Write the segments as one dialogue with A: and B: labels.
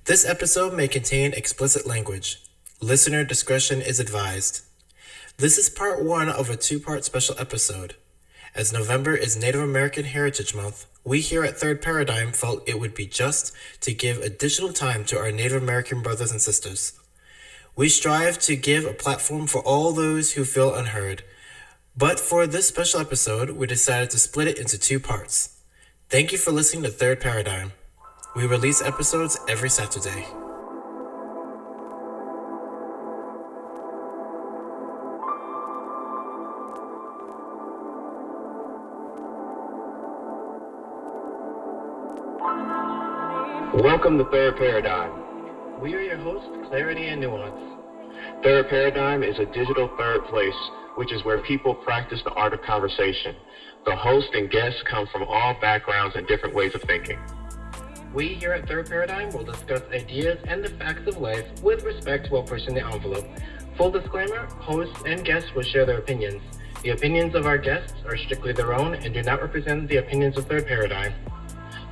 A: This episode may contain explicit language. Listener discretion is advised. This is part one of a two-part special episode. As November is Native American Heritage Month, we here at Third Paradigm felt it would be just to give additional time to our Native American brothers and sisters. We strive to give a platform for all those who feel unheard, but for this special episode, we decided to split it into two parts. Thank you for listening to Third Paradigm. We release episodes every Saturday.
B: Welcome to Third Paradigm.
A: We are your hosts, Clarity and Nuance.
B: Third Paradigm is a digital third place, which is where people practice the art of conversation. The host and guests come from all backgrounds and different ways of thinking.
A: We here at Third Paradigm will discuss ideas and the facts of life with respect while pushing the envelope. Full disclaimer, hosts and guests will share their opinions. The opinions of our guests are strictly their own and do not represent the opinions of Third Paradigm.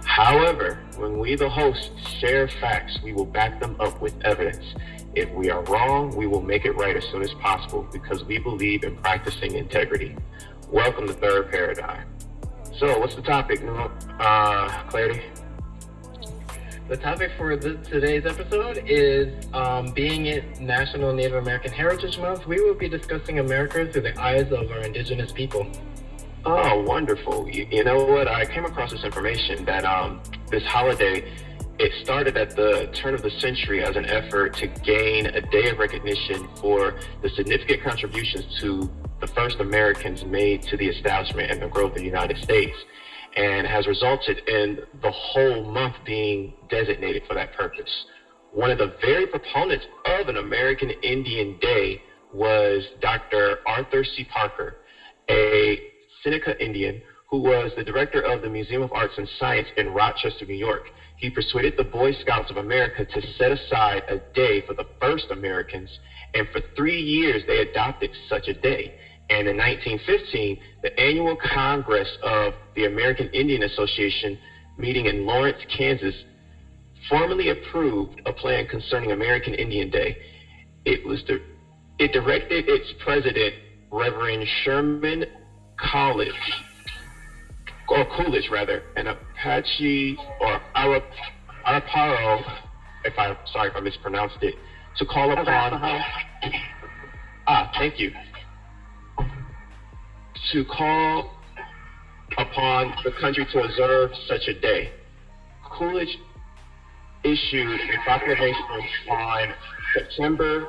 B: However, when we, the hosts, share facts, we will back them up with evidence. If we are wrong, we will make it right as soon as possible because we believe in practicing integrity. Welcome to Third Paradigm. So, what's the topic, Clarity?
A: The topic for today's episode is being it National Native American Heritage Month, we will be discussing America through the eyes of our indigenous people.
B: Oh, wonderful. You know what? I came across this information that this holiday, it started at the turn of the century as an effort to gain a day of recognition for the significant contributions to the first Americans made to the establishment and the growth of the United States, and has resulted in the whole month being designated for that purpose. One of the very proponents of an American Indian Day was Dr. Arthur C. Parker, a Seneca Indian who was the director of the Museum of Arts and Science in Rochester, New York. He persuaded the Boy Scouts of America to set aside a day for the first Americans, and for 3 years they adopted such a day. And in 1915, the annual Congress of the American Indian Association, meeting in Lawrence, Kansas, formally approved a plan concerning American Indian Day. It directed its president, Reverend Sherman Coolidge, an Apache or Araparo, sorry if I mispronounced it, to call upon, thank you, to call upon the country to observe such a day. Coolidge issued a proclamation on September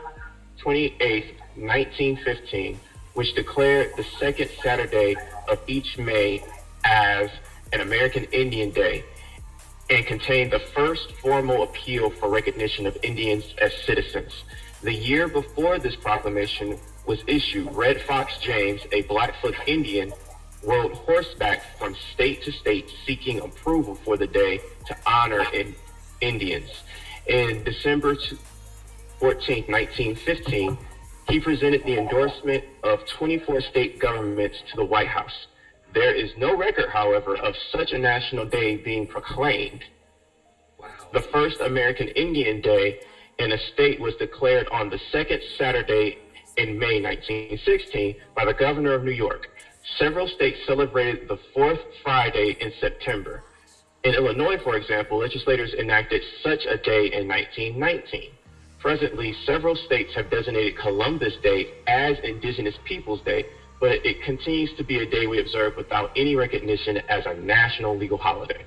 B: 28, 1915, which declared the second Saturday of each May as an American Indian Day and contained the first formal appeal for recognition of Indians as citizens. The year before this proclamation was issued, Red Fox James, a Blackfoot Indian, rode horseback from state to state seeking approval for the day to honor Indians. In December 14, 1915, he presented the endorsement of 24 state governments to the White House. There is no record, however, of such a national day being proclaimed. Wow. The first American Indian Day in a state was declared on the second Saturday in May 1916 by the governor of New York. Several states celebrated the fourth Friday in September. In Illinois, for example, legislators enacted such a day in 1919. Presently, several states have designated Columbus Day as Indigenous Peoples Day, but it continues to be a day we observe without any recognition as a national legal holiday.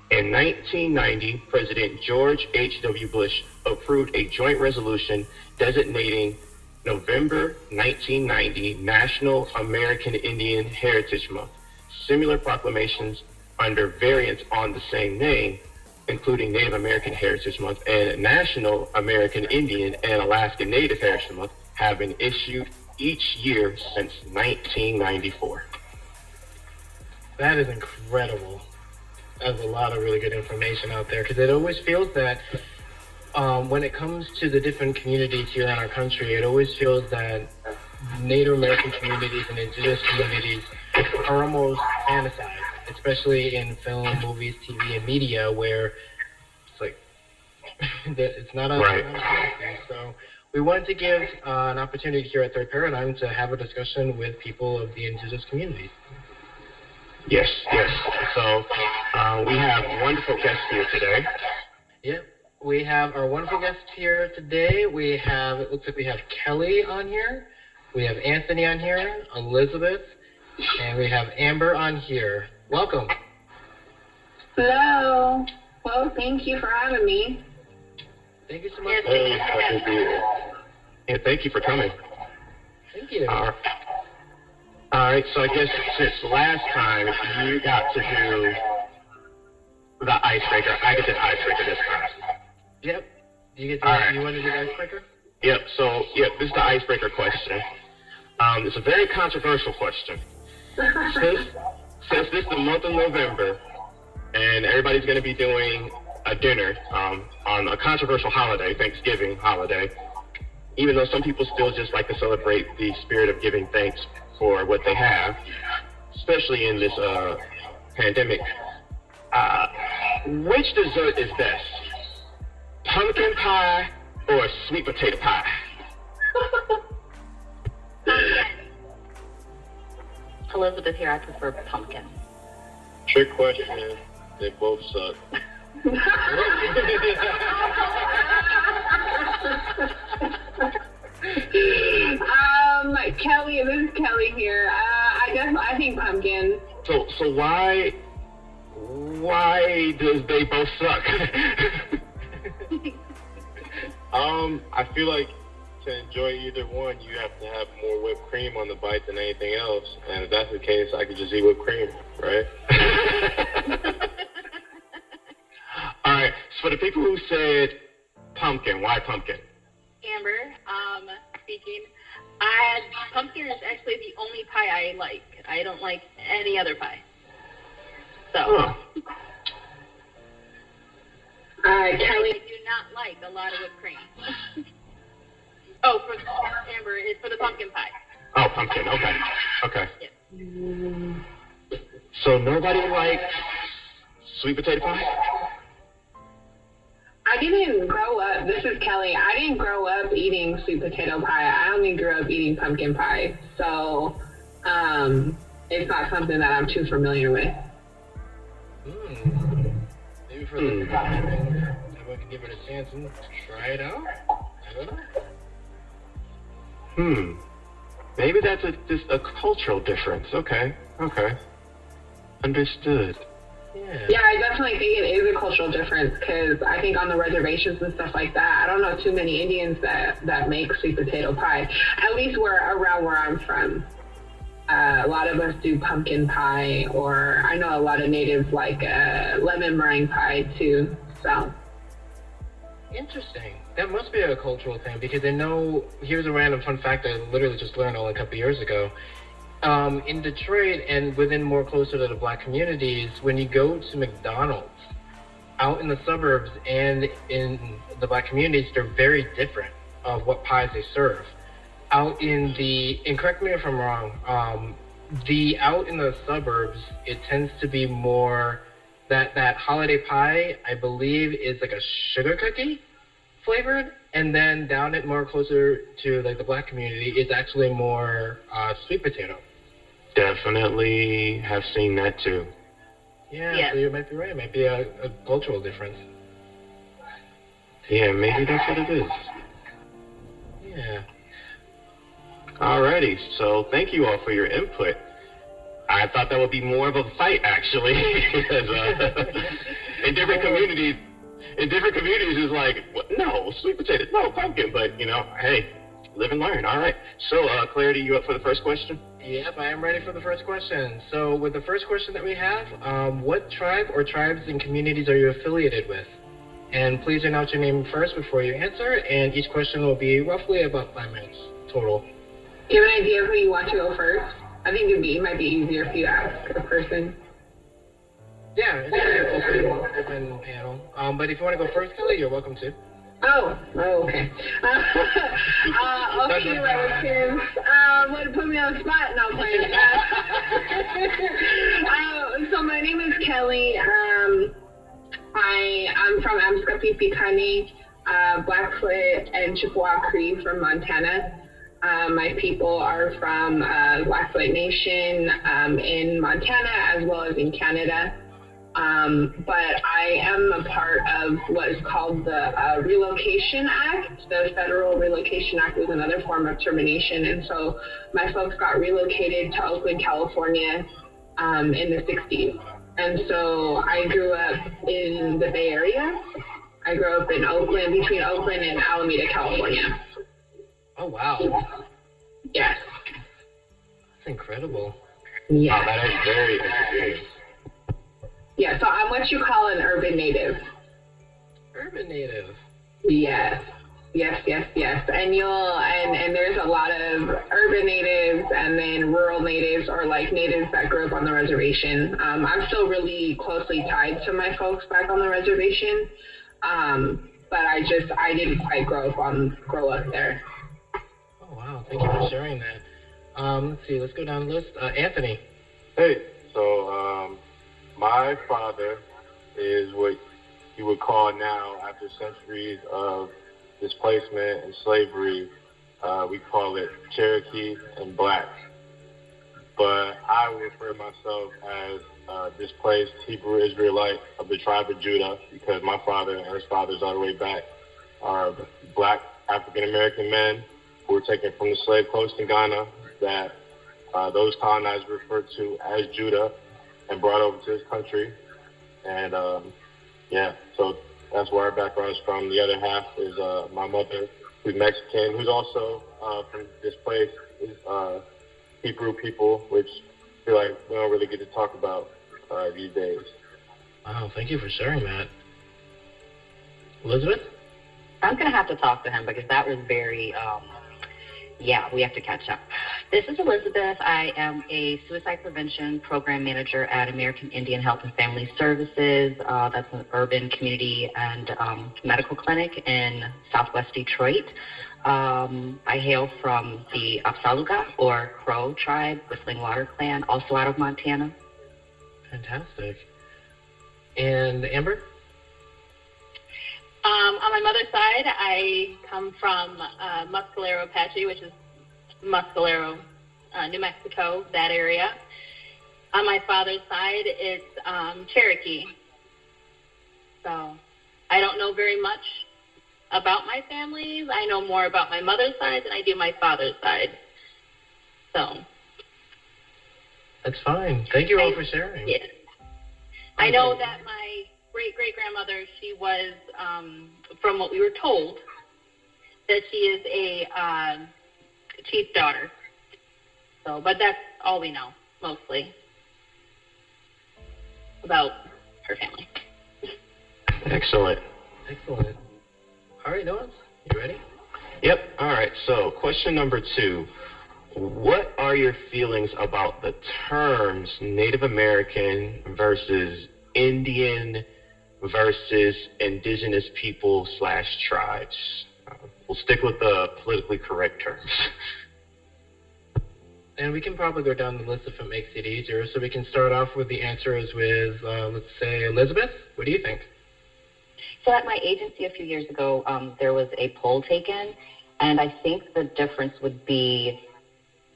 B: In 1990, President George H.W. Bush approved a joint resolution designating November 1990 National American Indian Heritage Month. Similar proclamations under variants on the same name, including Native American Heritage Month and National American Indian and Alaska Native Heritage Month, have been issued each year since 1994.
A: That is incredible. There's a lot of really good information out there because it always feels that when it comes to the different communities here in our country, it always feels that Native American communities and indigenous communities are almost fantasized, especially in film, movies, TV, and media, where it's like, It's not a,
B: Right.
A: not a policy. So we wanted to give an opportunity here at Third Paradigm to have a discussion with people of the indigenous communities.
B: Yes, yes. So we have wonderful guests here today.
A: Yep. We have our wonderful guests here today. It looks like we have Kelly on here. We have Anthony on here, Elizabeth, and we have Amber on here. Welcome.
C: Hello. Well, thank you for having me.
A: Thank you so much.
B: Yeah, thank you for coming.
A: Thank you.
B: All right, so I guess since last time you got to do the icebreaker, I get the icebreaker this time.
A: Yep. You want to do the icebreaker?
B: Yep, this is the icebreaker question. It's a very controversial question. Since this is the month of November, and everybody's going to be doing a dinner on a controversial holiday, Thanksgiving holiday, even though some people still just like to celebrate the spirit of giving thanks for what they have, especially in this pandemic. Which dessert is best? Pumpkin pie or sweet potato pie?
D: Elizabeth here, I prefer pumpkin.
E: Trick question, they both suck.
C: Kelly, this is Kelly here. I think pumpkin.
B: So why does they both suck?
E: I feel like to enjoy either one, you have to have more whipped cream on the bite than anything else. And if that's the case, I could just eat whipped cream, right?
B: All right, so for the people who said pumpkin, why pumpkin?
D: Amber, speaking. Pumpkin is actually the only pie I like. I don't like any other pie. So.
B: Huh.
C: Kelly.
D: I do not like a lot of whipped cream. Oh, for Amber, it's for the pumpkin pie.
B: Oh, pumpkin, okay.
D: Yes.
B: So nobody likes sweet potato pie?
C: I didn't grow up. This is Kelly. I didn't grow up eating sweet potato pie. I only grew up eating pumpkin pie. So, it's not something that I'm too familiar with.
A: Maybe for the everyone can give it a chance and try it out. I don't know.
B: Maybe that's just a cultural difference. Okay. Understood.
C: Yeah, I definitely think it is a cultural difference because I think on the reservations and stuff like that, I don't know too many Indians that make sweet potato pie. At least around where I'm from. A lot of us do pumpkin pie, or I know a lot of natives like lemon meringue pie too. So
A: Interesting. That must be a cultural thing because I know, here's a random fun fact I literally just learned only a couple years ago. In Detroit and within more closer to the black communities, when you go to McDonald's, out in the suburbs and in the black communities, they're very different of what pies they serve. Out in and correct me if I'm wrong, out in the suburbs, it tends to be more that holiday pie, I believe, is like a sugar cookie flavored, and then down it more closer to like the black community is actually more sweet potato.
B: Definitely have seen that too.
A: Yeah, so you might be right. It might be a cultural difference.
B: Yeah, maybe that's what it is.
A: Yeah.
B: Alrighty, so thank you all for your input. I thought that would be more of a fight, actually, because in different communities, it's like, no, sweet potato, no, pumpkin, but, hey, live and learn. All right. So, Clarity, you up for the first question?
A: Yep, I am ready for the first question. So, with the first question that we have, what tribe or tribes and communities are you affiliated with? And please announce your name first before you answer, and each question will be roughly about 5 minutes total.
C: do you have an idea of who you want to go first? I think it might be easier if you ask a person.
A: Yeah, it's an open panel. But if you want to go first, Kelly, you're welcome to.
C: Oh, okay. Okay, relatives. Way to put me on the spot. No, I'm playing. So my name is Kelly. I I'm from Amscapipicani, Blackfoot, and Chippewa Cree from Montana. My people are from Blackfoot Nation in Montana as well as in Canada. But I am a part of what is called the Relocation Act. The Federal Relocation Act is another form of termination. And so my folks got relocated to Oakland, California in the 60s. And so I grew up in the Bay Area. I grew up in Oakland, between Oakland and Alameda, California.
A: Oh, wow.
C: Yes.
A: That's incredible.
C: Yeah.
E: Oh, that is very interesting.
C: Yeah, so I'm what you call an urban native.
A: Urban native.
C: Yes. And there's a lot of urban natives and then rural natives, or like natives that grew up on the reservation. I'm still really closely tied to my folks back on the reservation. But I didn't quite grow up there.
A: Oh, wow. Thank you for sharing that. Let's see. Let's go down the list. Anthony.
E: Hey, so my father is what you would call now, after centuries of displacement and slavery, we call it Cherokee and Black. But I refer myself as displaced Hebrew Israelite of the tribe of Judah, because my father and his fathers all the way back are Black African American men who were taken from the slave coast in Ghana that those colonizers referred to as Judah and brought over to this country. And so that's where our background is from. The other half is my mother, who's Mexican, who's also from displaced Hebrew people, which I feel like we don't really get to talk about these days.
A: Wow, thank you for sharing that. Elizabeth?
F: I'm going to have to talk to him because that was very, we have to catch up. This is Elizabeth. I am a suicide prevention program manager at American Indian Health and Family Services. That's an urban community and medical clinic in Southwest Detroit. I hail from the Apsaluga or Crow tribe, Whistling Water Clan, also out of Montana.
A: Fantastic. And Amber?
D: On my mother's side, I come from Mescalero Apache, which is Mescalero, New Mexico, that area. On my father's side, it's Cherokee. So I don't know very much about my families. I know more about my mother's side than I do my father's side. So.
A: That's fine. Thank you all for sharing.
D: Yeah. I know that my great-great-grandmother, she was, from what we were told, that she is a chief's daughter. So, but that's all we know, mostly, about her family.
G: Excellent.
A: All right, Noah, you ready?
G: Yep. All right. So question number 2. What are your feelings about the terms Native American versus Indian versus indigenous people / tribes? We'll stick with the politically correct terms.
A: And we can probably go down the list if it makes it easier. So we can start off with the answers with, let's say, Elizabeth. What do you think?
F: So at my agency a few years ago, there was a poll taken, and I think the difference would be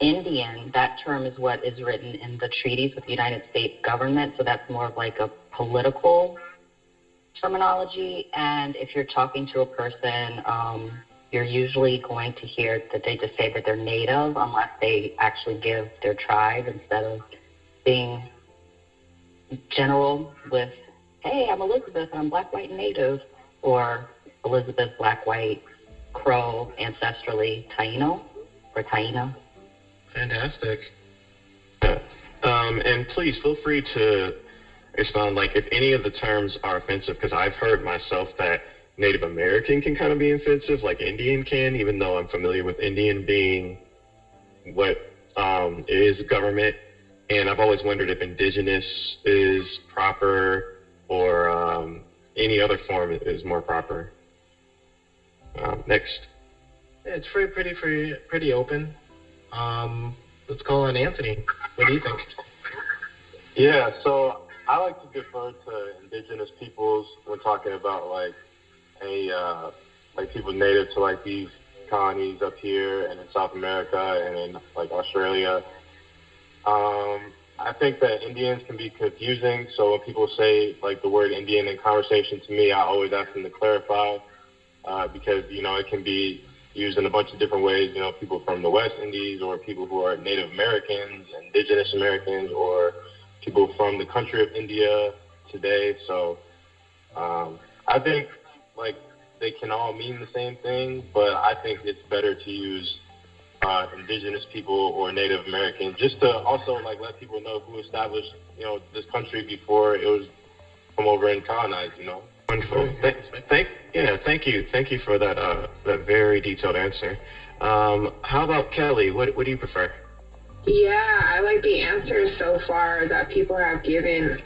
F: Indian. That term is what is written in the treaties with the United States government, so that's more of like a political terminology. And if you're talking to a person, you're usually going to hear that they just say that they're Native unless they actually give their tribe instead of being general with, hey, I'm Elizabeth and I'm Black, White, and Native, or Elizabeth, Black, White, Crow, ancestrally Taino or Taina.
A: Fantastic.
G: And please feel free to expound, like, if any of the terms are offensive, because I've heard myself that Native American can kind of be offensive, like Indian can, even though I'm familiar with Indian being what is government. And I've always wondered if indigenous is proper or any other form is more proper. Next.
A: Yeah, it's pretty open. Let's call on Anthony. What do you think?
E: Yeah, so I like to defer to indigenous peoples when talking about like like people native to like these colonies up here and in South America and in like Australia. I think that Indians can be confusing. So when people say like the word Indian in conversation to me, I always ask them to clarify because, you know, it can be used in a bunch of different ways. You know, people from the West Indies or people who are Native Americans, Indigenous Americans, or people from the country of India today. So I think like they can all mean the same thing, but I think it's better to use indigenous people or Native American, just to also like let people know who established, you know, this country before it was come over and colonized, you know.
G: Wonderful. Thank you for that very detailed answer. How about Kelly? What do you prefer?
C: Yeah, I like the answers so far that people have given.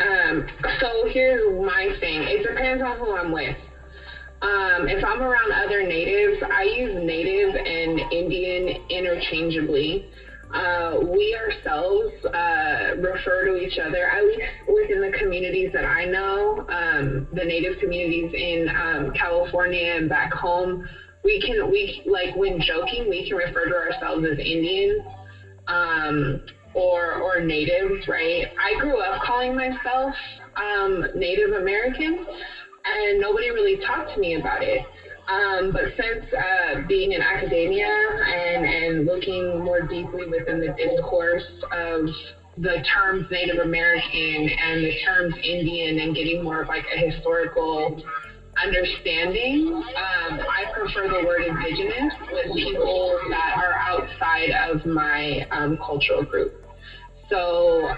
C: So here's my thing. It depends on who I'm with. If I'm around other natives, I use native and Indian interchangeably. We ourselves refer to each other, at least within the communities that I know, the native communities in California and back home. We like when joking, we can refer to ourselves as Indian or natives, right? I grew up calling myself Native American, and nobody really talked to me about it. But since being in academia and looking more deeply within the discourse of the terms Native American and the terms Indian and getting more of like a historical understanding, I prefer the word indigenous with people that are outside of my cultural group. So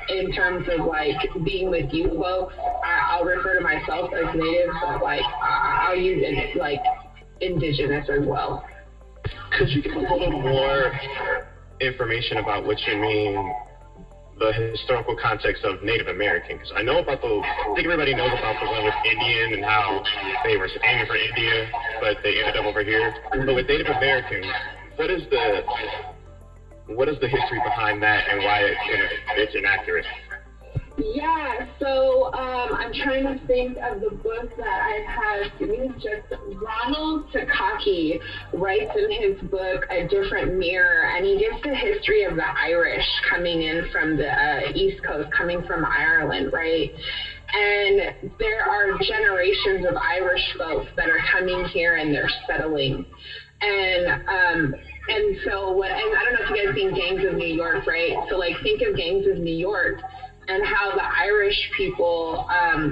C: in terms of like being with you folks, I'll refer to myself as native, but like I'll use it like indigenous as well.
G: Could you give a little more information about what you mean, the historical context of Native American? Because I know about I think everybody knows about the one with Indian and how they were aiming for India, but they ended up over here. But with Native American, what is the history behind that and why it's inaccurate?
C: Yeah, so I'm trying to think of the book that I have. Give me just Ronald Takaki writes in his book A Different Mirror, and he gives the history of the Irish coming in from the East Coast, coming from Ireland, right? And there are generations of Irish folks that are coming here and they're settling. And so and I don't know if you guys seen Gangs of New York, right? So like think of Gangs of New York and how the Irish people,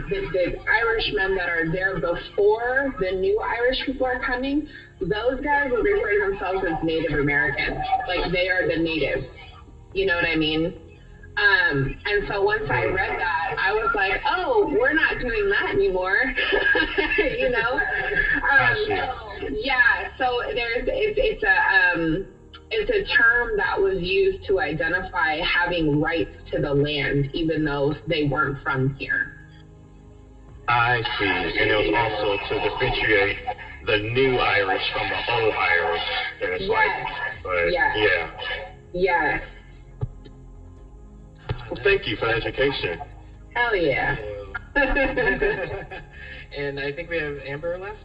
C: the Irishmen that are there before the new Irish people are coming, those guys would refer to themselves as Native Americans. Like they are the natives. You know what I mean? And so once I read that, I was like, oh, we're not doing that anymore. You know? Yeah, so it's a term that was used to identify having rights to the land, even though they weren't from here.
G: I see. And it was also to differentiate the new Irish from the old Irish. And it's
C: Yes.
G: Well, thank you for the education.
C: Hell yeah.
A: And I think we have Amber left.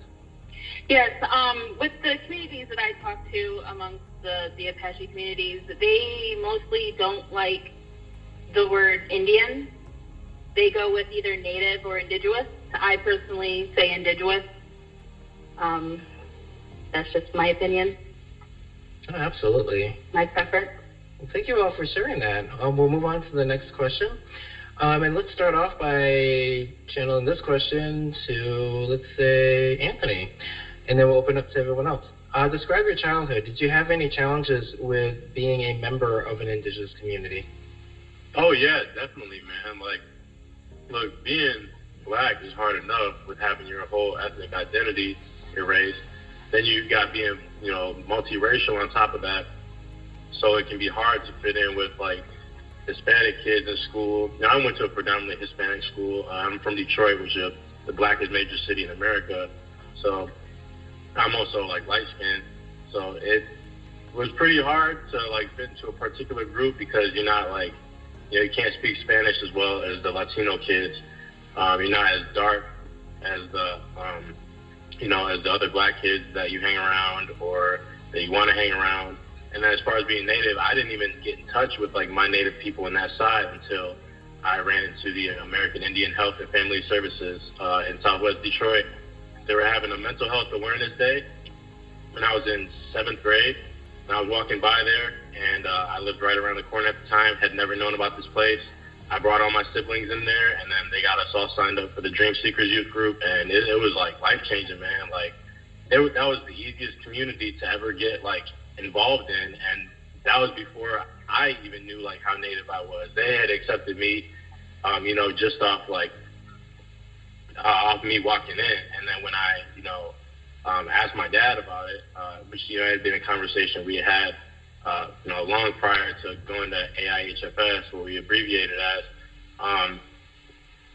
D: Yes, with the communities that I talk to amongst the Apache communities, they mostly don't like the word Indian. They go with either native or indigenous. I personally say indigenous. That's just my opinion.
A: Oh, absolutely.
D: My preference.
A: Well, thank you all for sharing that. We'll move on to the next question. And let's start off by channeling this question to, let's say, Anthony. And then we'll open up to everyone else. Describe your childhood. Did you have any challenges with being a member of an indigenous community?
E: Oh yeah, definitely, man. Like, look, being black is hard enough with having your whole ethnic identity erased. Then you got being, you know, multiracial on top of that. So it can be hard to fit in with like Hispanic kids in school. Now, I went to a predominantly Hispanic school. I'm from Detroit, which is the blackest major city in America. So I'm also like light skinned. So it was pretty hard to like fit into a particular group because you're not like you can't speak Spanish as well as the Latino kids. You're not as dark as the as the other black kids that you hang around or that you want to hang around. And then as far as being Native, I didn't even get in touch with like my Native people in that side until I ran into the American Indian Health and Family Services in Southwest Detroit. They were having a mental health awareness day when I was in 7th grade. And I was walking by there, and I lived right around the corner at the time, had never known about this place. I brought all my siblings in there, and then they got us all signed up for the Dream Seekers Youth Group, and it was like life-changing, man. Like, that was the easiest community to ever get like involved in, and that was before I even knew like how Native I was. They had accepted me, just off me walking in, and then when I, asked my dad about it, which had been a conversation we had, long prior to going to AIHFS, what we abbreviated as.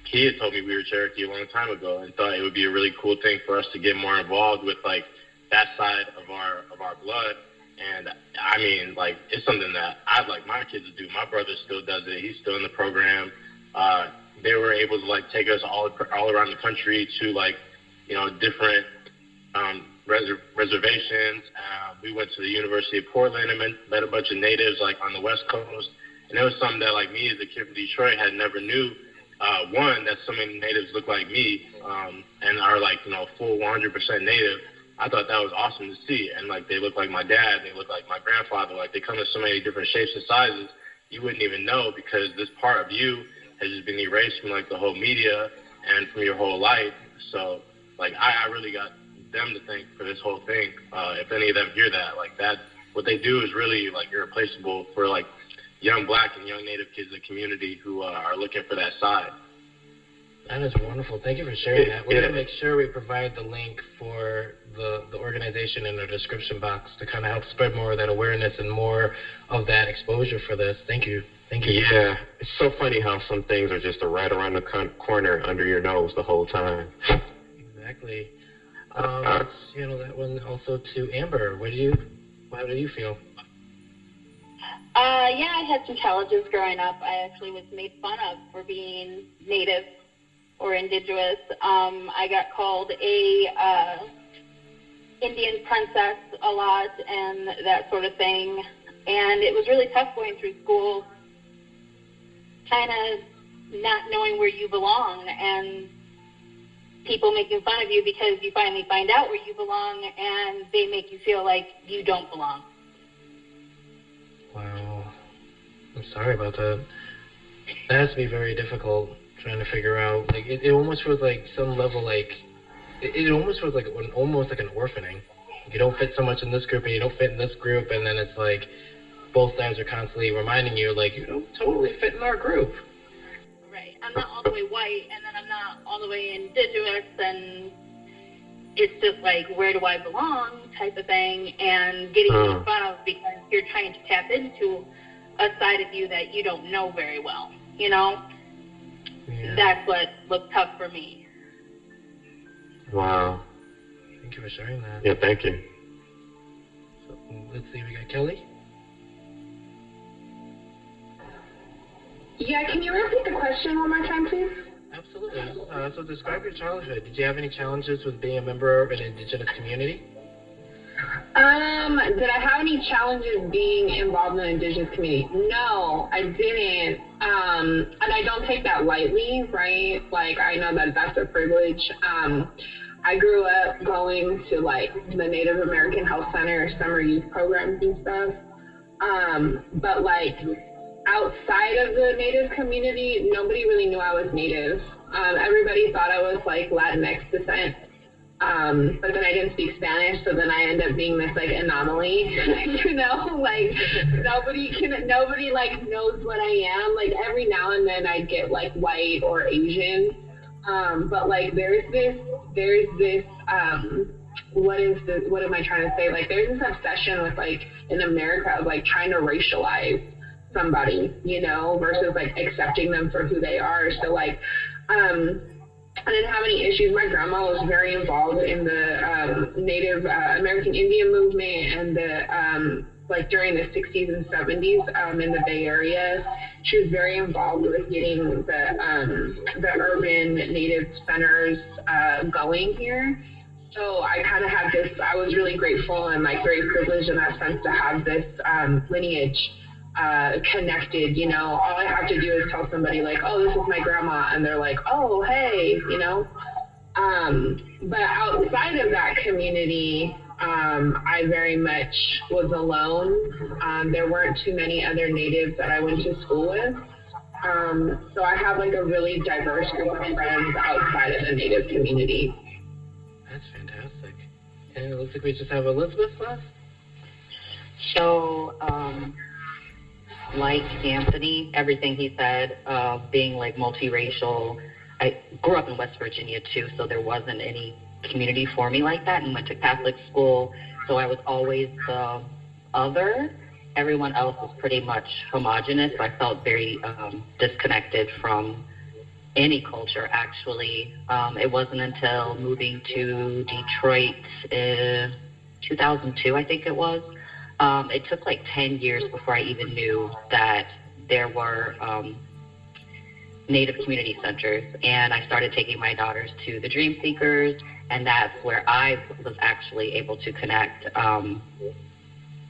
E: He had told me we were Cherokee a long time ago, and thought it would be a really cool thing for us to get more involved with like that side of our blood. And I mean, like, it's something that I'd like my kids to do. My brother still does it. He's still in the program. They were able to like take us all around the country to like, different reservations. We went to the University of Portland and met a bunch of Natives like on the West Coast. And it was something that like me as a kid from Detroit had never knew. One, that so many Natives look like me and are like, full 100% Native. I thought that was awesome to see. And like, they look like my dad, they look like my grandfather, like they come in so many different shapes and sizes, you wouldn't even know, because this part of you has just been erased from like the whole media and from your whole life. So like, I really got them to thank for this whole thing. If any of them hear that, like that, what they do is really like irreplaceable for like young Black and young Native kids in the community who are looking for that side.
A: That is wonderful. Thank you for sharing that. We're going to make sure we provide the link for the organization in the description box to kind of help spread more of that awareness and more of that exposure for this. Thank you. Thank you.
G: Yeah, it's so funny how some things are just right around the corner under your nose the whole time.
A: Exactly. Let's handle that one also to Amber. How do you feel?
D: Yeah, I had some challenges growing up. I actually was made fun of for being Native or Indigenous. I got called a Indian princess a lot and that sort of thing. And it was really tough going through school, kind of not knowing where you belong and people making fun of you because you finally find out where you belong and they make you feel like you don't belong.
A: Wow. I'm sorry about that. That has to be very difficult trying to figure out. Like, it almost feels like some level, like, it almost feels like almost like an orphaning. You don't fit so much in this group and you don't fit in this group, and then it's like both sides are constantly reminding you, like, you don't totally fit in our group.
D: Right. I'm not all the way white, and then I'm not all the way Indigenous, and it's just like, where do I belong type of thing, and getting made fun of because you're trying to tap into a side of you that you don't know very well, Yeah. That's what was tough for me.
G: Wow.
A: Thank you for sharing that.
G: Yeah, thank you.
A: So, let's see, we got Kelly.
C: Yeah, can you repeat the question one more time, please?
A: Absolutely. So describe your childhood. Did you have any challenges with being a member of an Indigenous community?
C: Did I have any challenges being involved in the Indigenous community? No, I didn't. And I don't take that lightly, right? Like, I know that that's a privilege. I grew up going to like the Native American Health Center summer youth programs and stuff. But like outside of the Native community, nobody really knew I was Native. Everybody thought I was like Latinx descent. But then I didn't speak Spanish, so then I end up being this like anomaly, like nobody like knows what I am. Like every now and then I'd get like white or Asian. But like there's this what am I trying to say? Like there's this obsession with like in America of like trying to racialize somebody, versus like accepting them for who they are. So like I didn't have any issues. My grandma was very involved in the Native American Indian movement and the like during the 60s and 70s in the Bay Area. She was very involved with getting the urban Native centers going here. So I kind of had this, I was really grateful and like very privileged in that sense to have this lineage connected. You know, all I have to do is tell somebody like, oh, this is my grandma, and they're like, oh, hey, you know. But outside of that community, I very much was alone. There weren't too many other natives that I went to school with. So I have like a really diverse group of friends outside of the native community.
A: That's fantastic. And it looks like we just have Elizabeth left.
F: So, like Anthony, everything he said, being like multiracial, I grew up in West Virginia too, so there wasn't any community for me like that, and went to Catholic school, so I was always the other. Everyone else was pretty much homogenous, so I felt very disconnected from any culture, actually. It wasn't until moving to Detroit in 2002, I think it was. It took like 10 years before I even knew that there were Native community centers, and I started taking my daughters to the Dream Seekers, and that's where I was actually able to connect,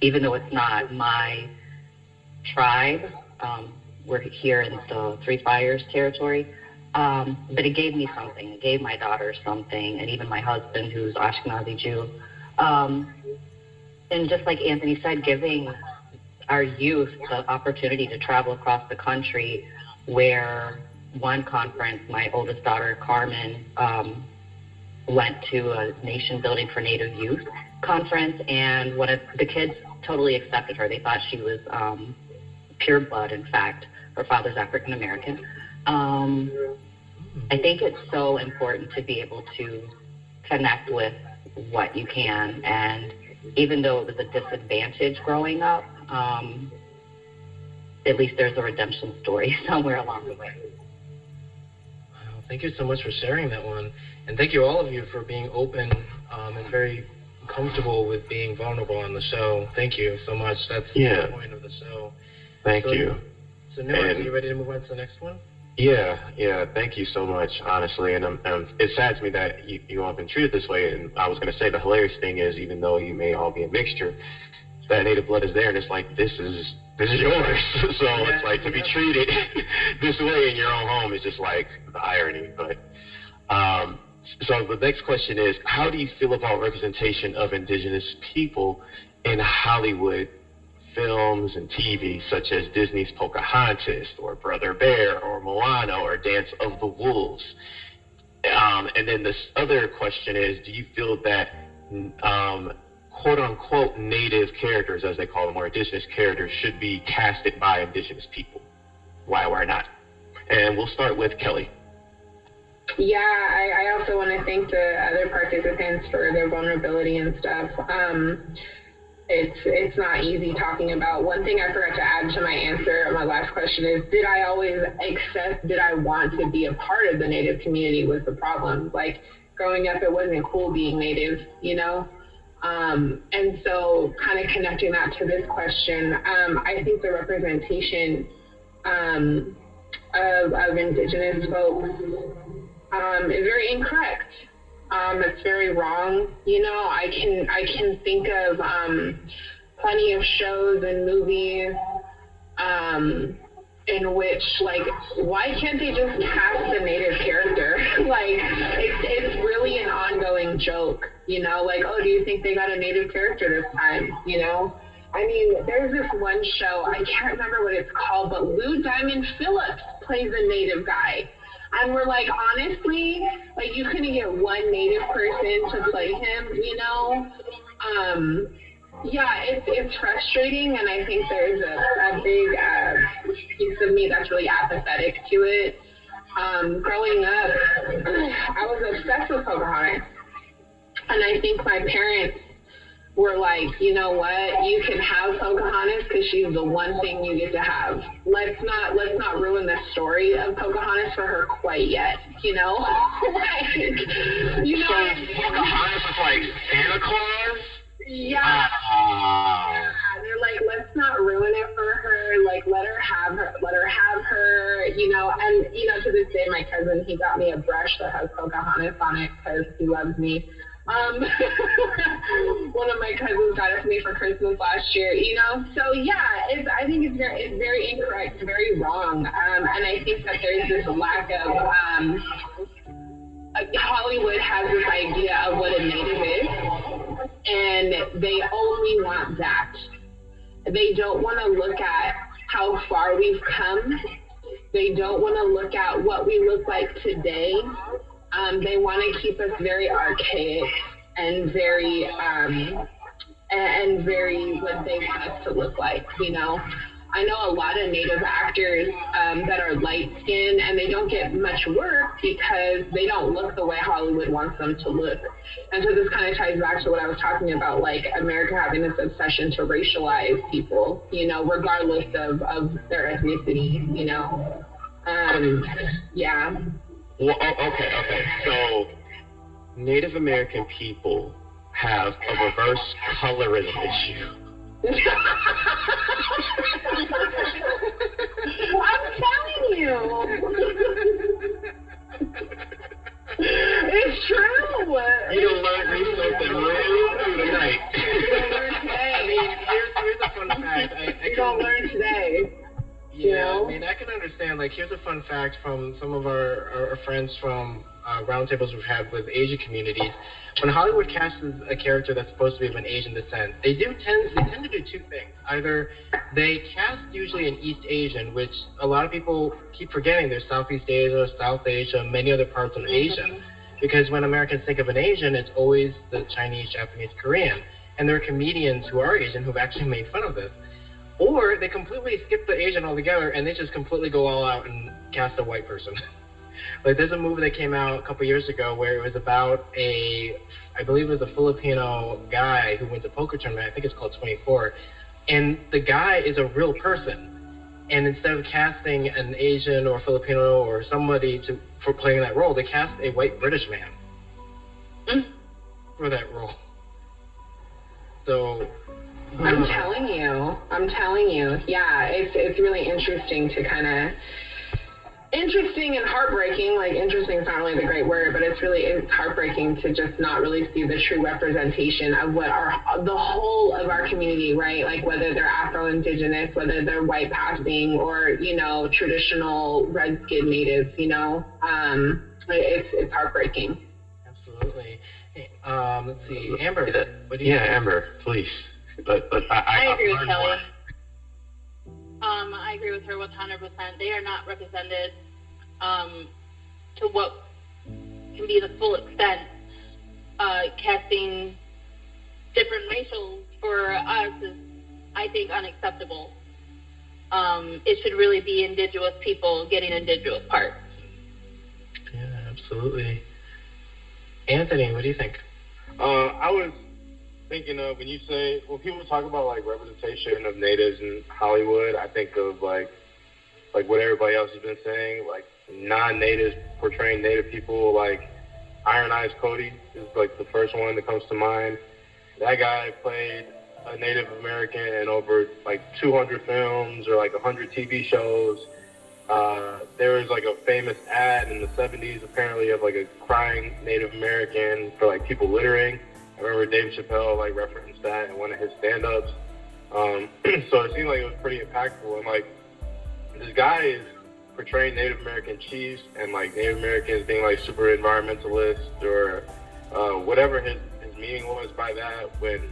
F: even though it's not my tribe. We're here in the Three Fires territory, but it gave me something. It gave my daughters something, and even my husband, who's Ashkenazi Jew. And just like Anthony said, giving our youth the opportunity to travel across the country, where one conference, my oldest daughter, Carmen, went to a nation building for Native youth conference, and one of the kids totally accepted her. They thought she was pure blood. In fact, her father's African American. I think it's so important to be able to connect with what you can, and even though it was a disadvantage growing up, at least there's a redemption story somewhere along the way.
A: Wow, thank you so much for sharing that one. And thank you all of you for being open and very comfortable with being vulnerable on the show. Thank you so much. That's the point of the show.
G: Thank you.
A: So Noah, are you ready to move on to the next one?
G: Yeah. Thank you so much, honestly. And it saddens me that you all have been treated this way. And I was going to say, the hilarious thing is, even though you may all be a mixture, that Native blood is there, and it's like, this is yours. So it's like, to be treated this way in your own home is just like the irony. But so the next question is, how do you feel about representation of Indigenous people in Hollywood films and TV, such as Disney's Pocahontas or Brother Bear or Moana or Dance of the Wolves? And then this other question is, do you feel that quote-unquote native characters, as they call them, or indigenous characters, should be casted by indigenous people? Why or not? And we'll start with Kelly.
C: Yeah, I also want to thank the other participants for their vulnerability and stuff. It's not easy talking about. One thing I forgot to add to my answer, my last question is, did I want to be a part of the Native community was the problem. Like, growing up, it wasn't cool being Native, you know? And so kind of connecting that to this question, I think the representation of Indigenous folks is very incorrect. It's very wrong. You know, I can think of plenty of shows and movies in which, like, why can't they just cast the Native character? Like, it's really an ongoing joke, you know, like, oh, do you think they got a Native character this time, you know? I mean, there's this one show, I can't remember what it's called, but Lou Diamond Phillips plays a Native guy. And we're like, honestly, like, you couldn't get one Native person to play him, you know? Yeah, it's frustrating, and I think there's a big piece of me that's really apathetic to it. Growing up, I was obsessed with Pocahontas, and I think my parents were like, you know what, you can have Pocahontas because she's the one thing you get to have. Let's not ruin the story of Pocahontas for her quite yet, you know? Like, you know,
G: so Pocahontas is like Santa Claus?
C: Yeah. They're like, and he got me a brush that has Pocahontas on it because he loves me. One of my cousins got it for me for Christmas last year, you know? So yeah, I think it's very incorrect, very wrong. And I think that there's this lack of, Hollywood has this idea of what a native is, and they only want that. They don't want to look at how far we've come. They don't want to look at what we look like today. They want to keep us very archaic and very what they want us to look like, you know. I know a lot of Native actors that are light-skinned, and they don't get much work because they don't look the way Hollywood wants them to look. And so this kind of ties back to what I was talking about, like America having this obsession to racialize people, you know, regardless of their ethnicity, you know. Yeah.
G: Well, okay. So Native American people have a reverse colorism issue.
C: I'm telling you. It's true.
G: You don't learn me something real new tonight.
A: I mean, here's a fun fact.
C: You're going to learn today.
A: Yeah,
C: You know?
A: I mean, I can understand. Like, here's a fun fact from some of our friends from roundtables we've had with Asian communities. When Hollywood casts a character that's supposed to be of an Asian descent, they tend to do two things. Either they cast usually an East Asian, which a lot of people keep forgetting. There's Southeast Asia, South Asia, many other parts of Asia. Because when Americans think of an Asian, it's always the Chinese, Japanese, Korean. And there are comedians who are Asian who've actually made fun of this. Or they completely skip the Asian altogether and they just completely go all out and cast a white person. Like, there's a movie that came out a couple years ago where it was about I believe it was a Filipino guy who went to poker tournament. I think it's called 24. And the guy is a real person. And instead of casting an Asian or Filipino or somebody for playing that role, they cast a white British man for that role. So
C: I'm telling you. Yeah, it's really interesting to kind of interesting and heartbreaking. Like, interesting is not really the great word, but it's heartbreaking to just not really see the true representation of what the whole of our community, right? Like, whether they're Afro-Indigenous, whether they're white passing, or, you know, traditional red-skinned natives, you know, it's heartbreaking.
A: Absolutely. Hey, let's see, Amber. What do you
G: Yeah, Amber, please. But
D: I agree with Kelly. I agree with her 100%. They are not represented to what can be the full extent. Casting different racials for us is, I think, unacceptable. It should really be indigenous people getting indigenous parts.
A: Yeah, absolutely. Anthony, what do you think?
E: I was thinking of when people talk about like representation of natives in Hollywood, I think of like what everybody else has been saying, like non-natives portraying native people. Like Iron Eyes Cody is like the first one that comes to mind. That guy played a Native American in over like 200 films or like 100 TV shows. There was like a famous ad in the 70s apparently of like a crying Native American for like people littering. I remember Dave Chappelle like referenced that in one of his stand-ups. So it seemed like it was pretty impactful. And like this guy is portraying Native American chiefs and like Native Americans being like super environmentalists or whatever his meaning was by that. When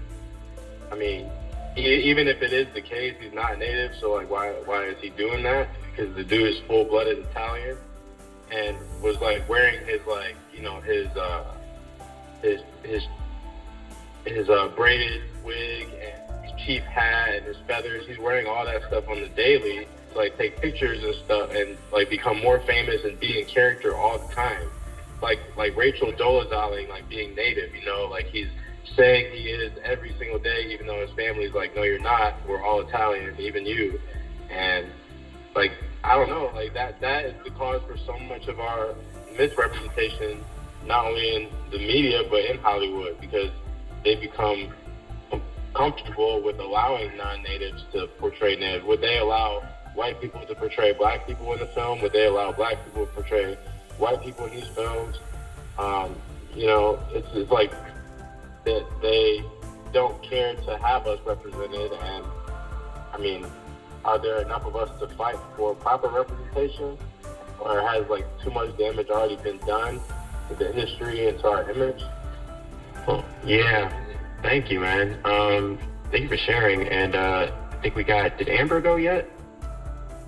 E: I mean, even if it is the case, he's not native. So like, why is he doing that? Because the dude is full-blooded Italian and was like wearing his like his braided wig and his chief hat and his feathers. He's wearing all that stuff on the daily to like take pictures and stuff and like become more famous and be in character all the time. Like Rachel Dolezal, like being native, you know, like he's saying he is every single day, even though his family's like, no, you're not. We're all Italian, even you. And like, I don't know, like that is the cause for so much of our misrepresentation, not only in the media, but in Hollywood, because they become comfortable with allowing non-natives to portray natives. Would they allow white people to portray black people in the film? Would they allow black people to portray white people in these films, you know, it's like that they don't care to have us represented. And I mean, are there enough of us to fight for proper representation, or has like too much damage already been done to the history and to our image?
G: Well, yeah, thank you, man. Thank you for sharing. And I think did Amber go yet?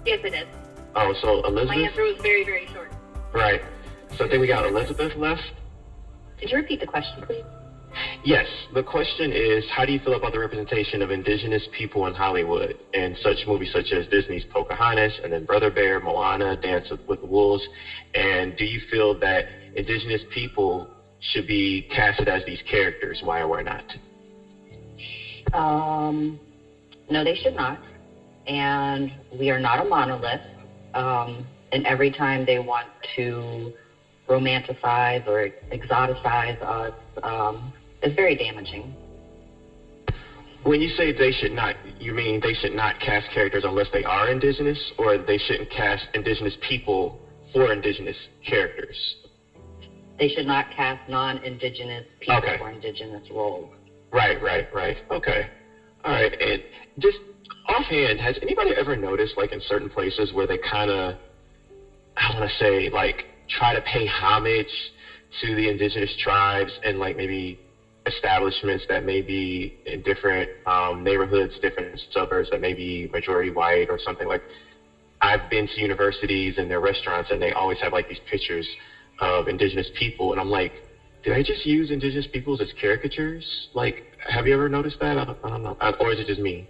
D: Yes, it is.
G: Oh, so Elizabeth?
D: My answer was very, very short.
G: Right. So I think we got Elizabeth left.
F: Could you repeat the question, please?
G: Yes. The question is, how do you feel about the representation of Indigenous people in Hollywood in such movies such as Disney's Pocahontas and then Brother Bear, Moana, Dance with the Wolves? And do you feel that Indigenous people should be casted as these characters? Why or why not?
F: No, they should not. And we are not a monolith. And every time they want to romanticize or exoticize us, it's very damaging.
G: When you say they should not, you mean they should not cast characters unless they are Indigenous, or they shouldn't cast Indigenous people for Indigenous characters?
F: They should not cast non-Indigenous people
G: Okay.
F: for Indigenous roles.
G: Right. Okay. All right. And just offhand, has anybody ever noticed, like, in certain places where they kind of, I want to say, like, try to pay homage to the Indigenous tribes and, like, maybe establishments that may be in different neighborhoods, different suburbs that may be majority white or something? Like, I've been to universities and their restaurants, and they always have, like, these pictures of Indigenous people, and I'm like, did I just use Indigenous peoples as caricatures? Like, have you ever noticed that? I don't know. Or is it just me?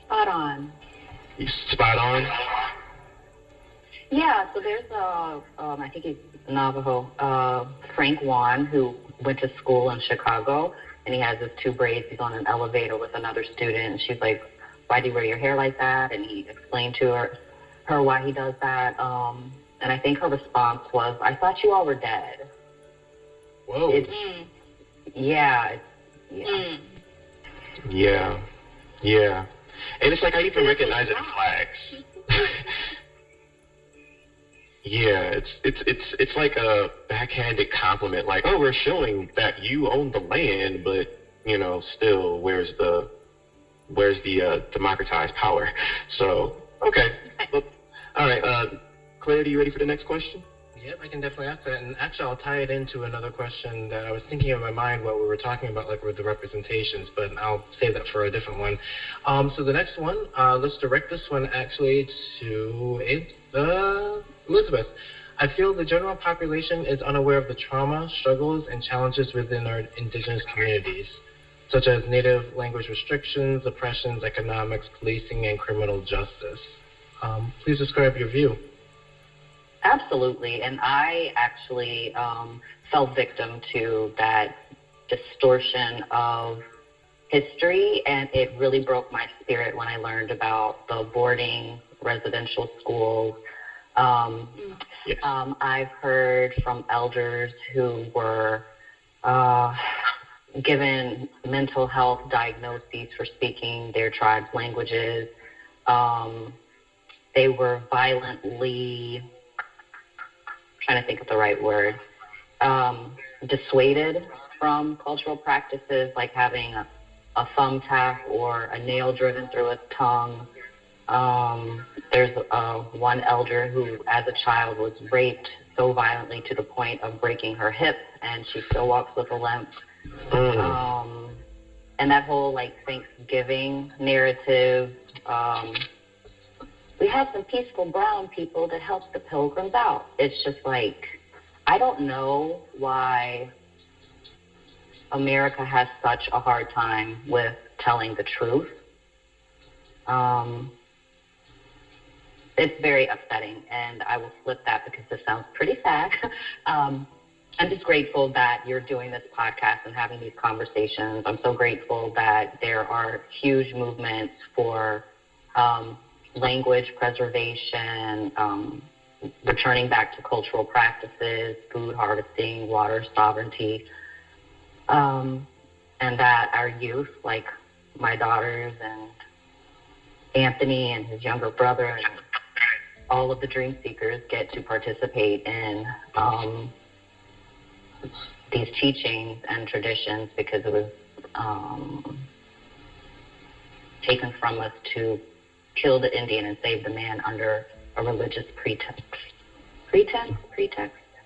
F: Spot on.
G: Spot on?
F: Yeah, so there's I think he's Navajo, Frank Wan, who went to school in Chicago, and he has his two braids. He's on an elevator with another student, and she's like, why do you wear your hair like that? And he explained to her why he does that. And I think her response was, I thought you all were dead.
A: Whoa.
F: Yeah.
G: Yeah. And it's like I even recognize it in flags. Yeah, it's like a backhanded compliment, like, oh, we're showing that you own the land, but you know, still, where's the democratized power? So, okay, well, all right, Claire, are you ready for the next question?
A: Yep, I can definitely ask that. And actually, I'll tie it into another question that I was thinking in my mind while we were talking about, like, with the representations, but I'll save that for a different one. So the next one, let's direct this one actually to Elizabeth. I feel the general population is unaware of the trauma, struggles, and challenges within our Indigenous communities, such as native language restrictions, oppressions, economics, policing, and criminal justice. Please describe your view.
F: Absolutely, and I actually fell victim to that distortion of history, and it really broke my spirit when I learned about the boarding residential schools.
G: Yes.
F: I've heard from elders who were given mental health diagnoses for speaking their tribe's languages. They were violently, trying to think of the right word, dissuaded from cultural practices like having a thumbtack or a nail driven through a tongue. There's one elder who, as a child, was raped so violently to the point of breaking her hip, and she still walks with a limp. And that whole, like, Thanksgiving narrative, we have some peaceful brown people that helps the pilgrims out. It's just like, I don't know why America has such a hard time with telling the truth. It's very upsetting, and I will flip that because this sounds pretty sad. I'm just grateful that you're doing this podcast and having these conversations. I'm so grateful that there are huge movements for language preservation, returning back to cultural practices, food harvesting, water sovereignty, and that our youth, like my daughters and Anthony and his younger brother and all of the dream seekers get to participate in these teachings and traditions, because it was taken from us to kill the Indian and save the man under a religious pretext. Pretext?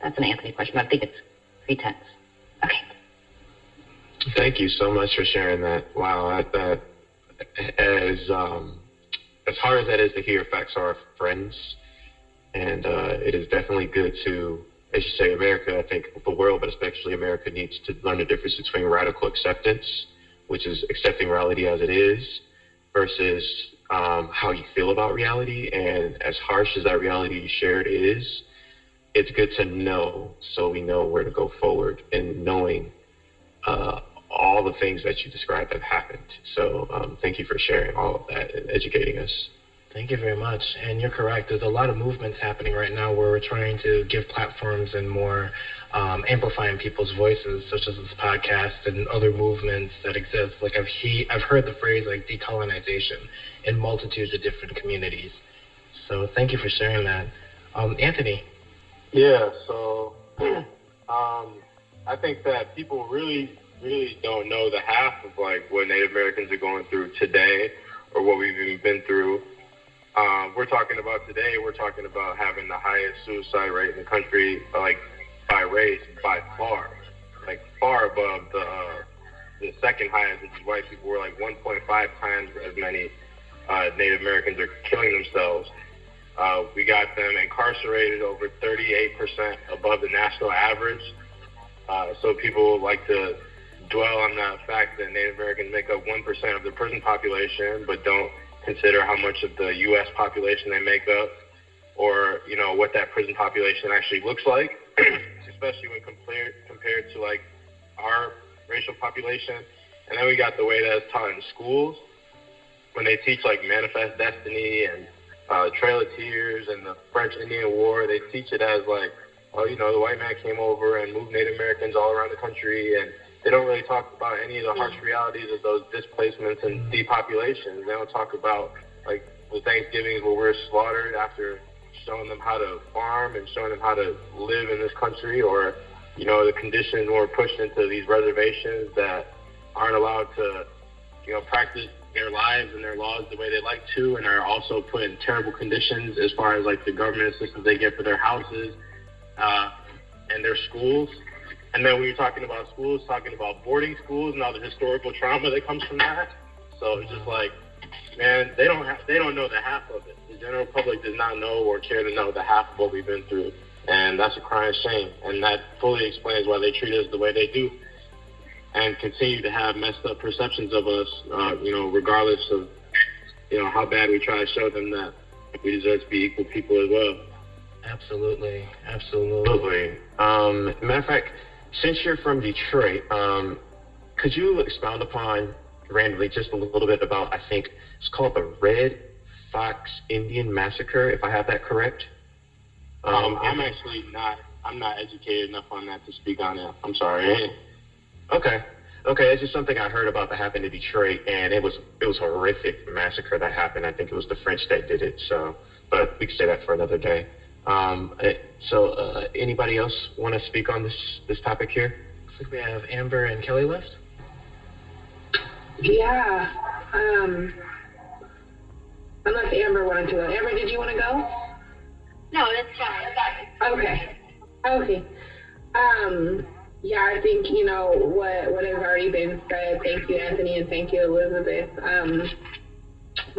F: That's an Anthony question, but I think it's pretext. Okay.
G: Thank you so much for sharing that. Wow, that as hard as that is to hear, affects our friends, and it is definitely good to, as you say, America, I think the world, but especially America, needs to learn the difference between radical acceptance, which is accepting reality as it is, versus how you feel about reality. And as harsh as that reality you shared is, it's good to know, so we know where to go forward, and knowing all the things that you described have happened. So thank you for sharing all of that and educating us.
A: Thank you very much. And you're correct. There's a lot of movements happening right now where we're trying to give platforms and more amplifying people's voices, such as this podcast and other movements that exist. Like I've heard the phrase like decolonization in multitudes of different communities. So thank you for sharing that. Anthony.
E: Yeah, so I think that people really don't know the half of like what Native Americans are going through today, or what we've even been through. We're talking about having the highest suicide rate in the country, like by race, by far, like far above the second highest, which is white people. We're like 1.5 times as many Native Americans are killing themselves. We got them incarcerated over 38% above the national average. So people like to dwell on the fact that Native Americans make up 1% of the prison population, but don't consider how much of the U.S. population they make up, or what that prison population actually looks like, especially when compared to like our racial population. And then we got the way that it's taught in schools, when they teach like Manifest Destiny and Trail of Tears and the French-Indian War. They teach it as like, oh, the white man came over and moved Native Americans all around the country, and they don't really talk about any of the harsh realities of those displacements and depopulations. They don't talk about like the Thanksgivings where we're slaughtered after showing them how to farm and showing them how to live in this country, or the conditions when we're pushed into these reservations that aren't allowed to practice their lives and their laws the way they like to, and are also put in terrible conditions as far as like the government assistance they get for their houses and their schools. And then when you're talking about schools, talking about boarding schools and all the historical trauma that comes from that. So it's just like, man, they don't know the half of it. The general public does not know or care to know the half of what we've been through, and that's a crying shame. And that fully explains why they treat us the way they do, and continue to have messed up perceptions of us, regardless of, how bad we try to show them that we deserve to be equal people as well.
A: Absolutely.
G: Matter of fact, since you're from Detroit, could you expound upon randomly just a little bit about, I think it's called the Red Fox Indian Massacre, if I have that correct?
E: I'm not educated enough on that to speak on it. I'm sorry.
G: Okay, it's just something I heard about that happened in Detroit, and it was a horrific massacre that happened. I think it was the French that did it. So, but we can say that for another day. So anybody else want to speak on this topic here?
A: Looks like we have Amber and Kelly left.
C: Yeah. Unless Amber wanted to go. Amber, did you want to go?
D: No, that's fine.
C: Okay. Yeah, I think, what has already been said. Thank you, Anthony, and thank you, Elizabeth.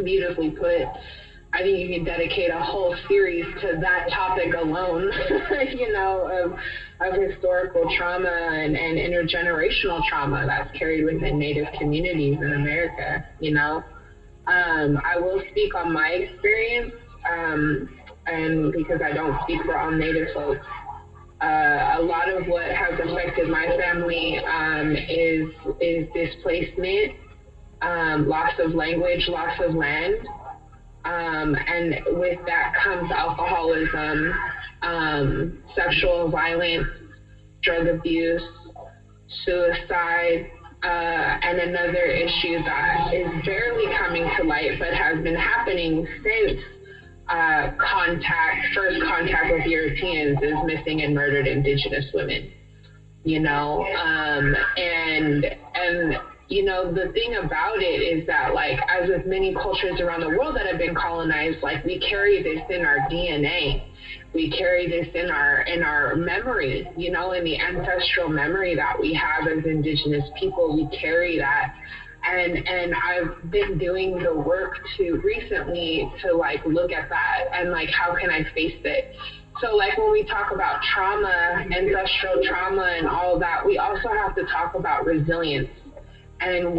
C: Beautifully put. I think you can dedicate a whole series to that topic alone, of historical trauma and intergenerational trauma that's carried within Native communities in America, I will speak on my experience, and because I don't speak for all Native folks. A lot of what has affected my family is displacement, loss of language, loss of land. And with that comes alcoholism, sexual violence, drug abuse, suicide, and another issue that is barely coming to light but has been happening since first contact with Europeans is missing and murdered Indigenous women, you know? And you know, the thing about it is that, like, as with many cultures around the world that have been colonized, like, we carry this in our DNA. We carry this in our memory, you know, in the ancestral memory that we have as Indigenous people. We carry that. And I've been doing the work recently to like look at that and like, how can I face it? So like when we talk about trauma, ancestral trauma and all that, we also have to talk about resilience and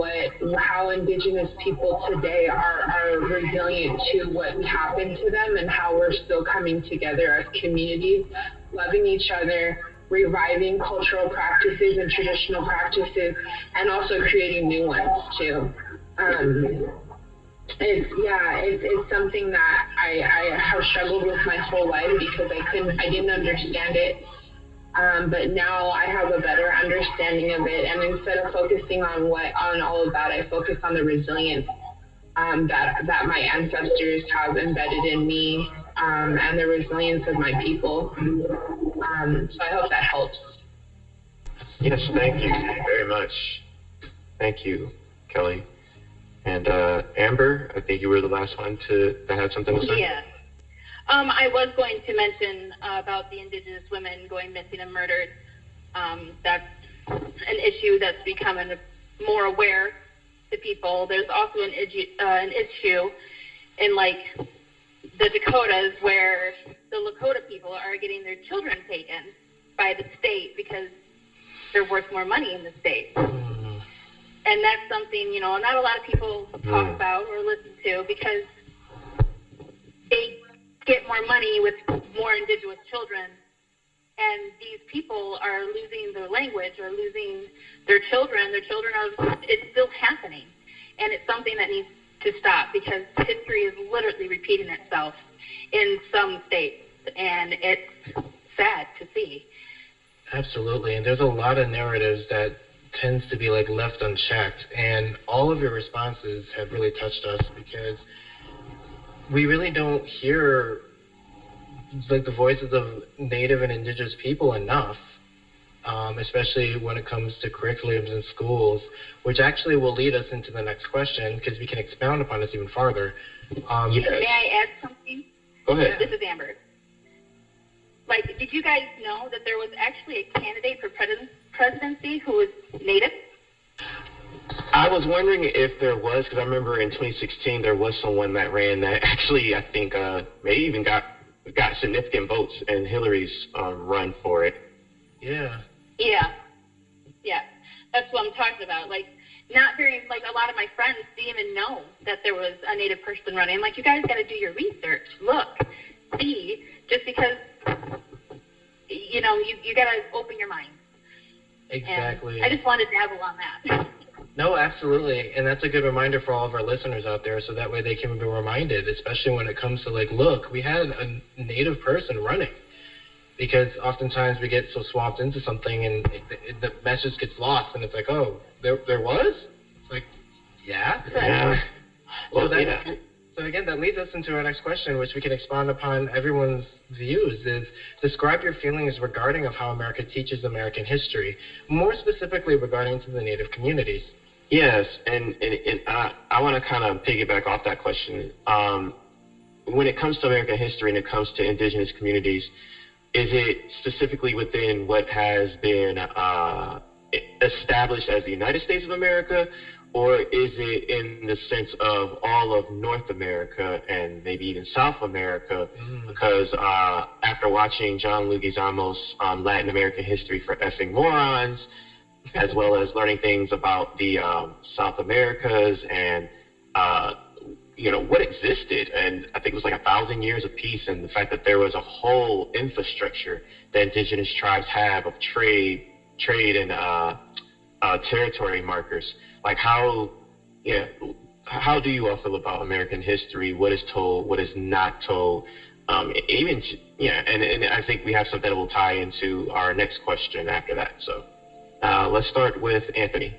C: how Indigenous people today are resilient to what happened to them and how we're still coming together as communities, loving each other, reviving cultural practices and traditional practices, and also creating new ones too. It's something that I have struggled with my whole life because I didn't understand it. But now I have a better understanding of it, and instead of focusing on all of that, I focus on the resilience that my ancestors have embedded in me, and the resilience of my people. So I hope that helps.
G: Yes, thank you very much. Thank you, Kelly. And Amber, I think you were the last one that had something to say.
D: Yeah. I was going to mention about the Indigenous women going missing and murdered. That's an issue that's becoming more aware to people. There's also an issue in like the Dakotas where the Lakota people are getting their children taken by the state because they're worth more money in the state. And that's something, you know, not a lot of people talk about or listen to because they get more money with more Indigenous children, and these people are losing their language or losing their children. It's still happening, and it's something that needs to stop because history is literally repeating itself in some states, and it's sad to see.
A: Absolutely, and there's a lot of narratives that tends to be like left unchecked, and all of your responses have really touched us because we really don't hear like the voices of Native and Indigenous people enough, especially when it comes to curriculums in schools, which actually will lead us into the next question because we can expound upon this even farther.
D: May I add something?
G: Go ahead.
D: This is Amber. Like, did you guys know that there was actually a candidate for presidency who was Native?
G: I was wondering if there was, because I remember in 2016 there was someone that ran that actually I think maybe even got significant votes in Hillary's run for it.
A: Yeah.
D: That's what I'm talking about. Like, not very, like, a lot of my friends didn't even know that there was a Native person running. Like, you guys got to do your research. Look, see, just because, you know, you got to open your mind.
A: Exactly.
D: And I just wanted to dabble on that.
A: No, absolutely. And that's a good reminder for all of our listeners out there so that way they can be reminded, especially when it comes to like, look, we had a Native person running. Because oftentimes we get so swamped into something and the message gets lost and it's like, oh, there was? It's like, yeah.
G: Well,
A: So again, that leads us into our next question, which we can expound upon everyone's views, is describe your feelings regarding of how America teaches American history, more specifically regarding to the Native communities.
G: Yes, and I want to kind of piggyback off that question. When it comes to American history and it comes to Indigenous communities, is it specifically within what has been established as the United States of America, or is it in the sense of all of North America and maybe even South America? Because after watching John Leguizamo's Latin American History for Effing Morons, as well as learning things about the South Americas and what existed, and I think it was like 1,000 years of peace, and the fact that there was a whole infrastructure that Indigenous tribes have of trade and territory markers. Like how do you all feel about American history? What is told? What is not told? And I think we have something that will tie into our next question after that. So let's start with Anthony.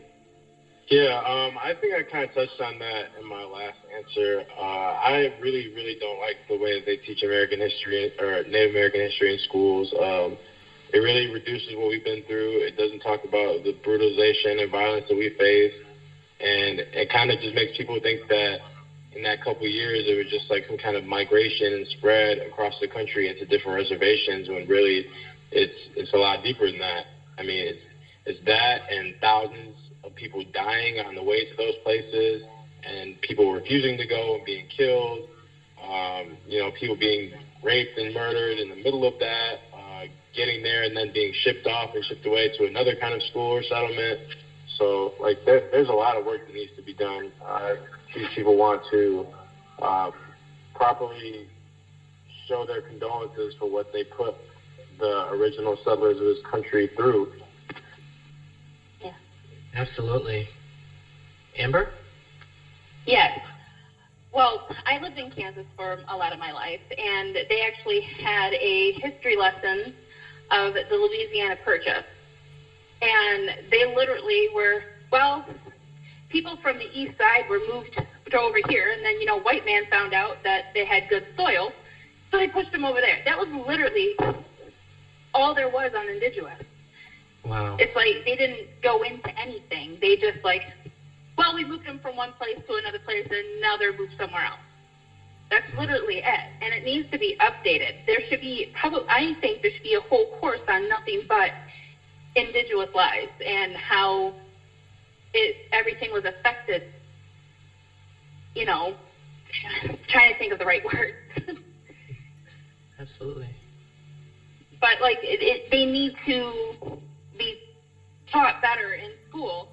E: I think I kind of touched on that in my last answer. I really, really don't like the way that they teach American history or Native American history in schools. It really reduces what we've been through. It doesn't talk about the brutalization and violence that we face. And it kind of just makes people think that in that couple of years, it was just like some kind of migration and spread across the country into different reservations when really it's a lot deeper than that. I mean, it's that and thousands of people dying on the way to those places and people refusing to go and being killed, people being raped and murdered in the middle of that, getting there and then being shipped off and shipped away to another kind of school or settlement. So, there's a lot of work that needs to be done. These people want to properly show their condolences for what they put the original settlers of this country through.
D: Yeah.
A: Absolutely. Amber?
D: Yes. Well, I lived in Kansas for a lot of my life, and they actually had a history lesson of the Louisiana Purchase. And they literally were, people from the east side were moved to over here, and then, white man found out that they had good soil, so they pushed them over there. That was literally all there was on Indigenous.
A: Wow.
D: It's like they didn't go into anything. They just we moved them from one place to another place, and now they're moved somewhere else. That's literally it, and it needs to be updated. There should be I think there should be a whole course on nothing but Indigenous lives and how everything was affected. Trying to think of the right word.
A: Absolutely.
D: But they need to be taught better in school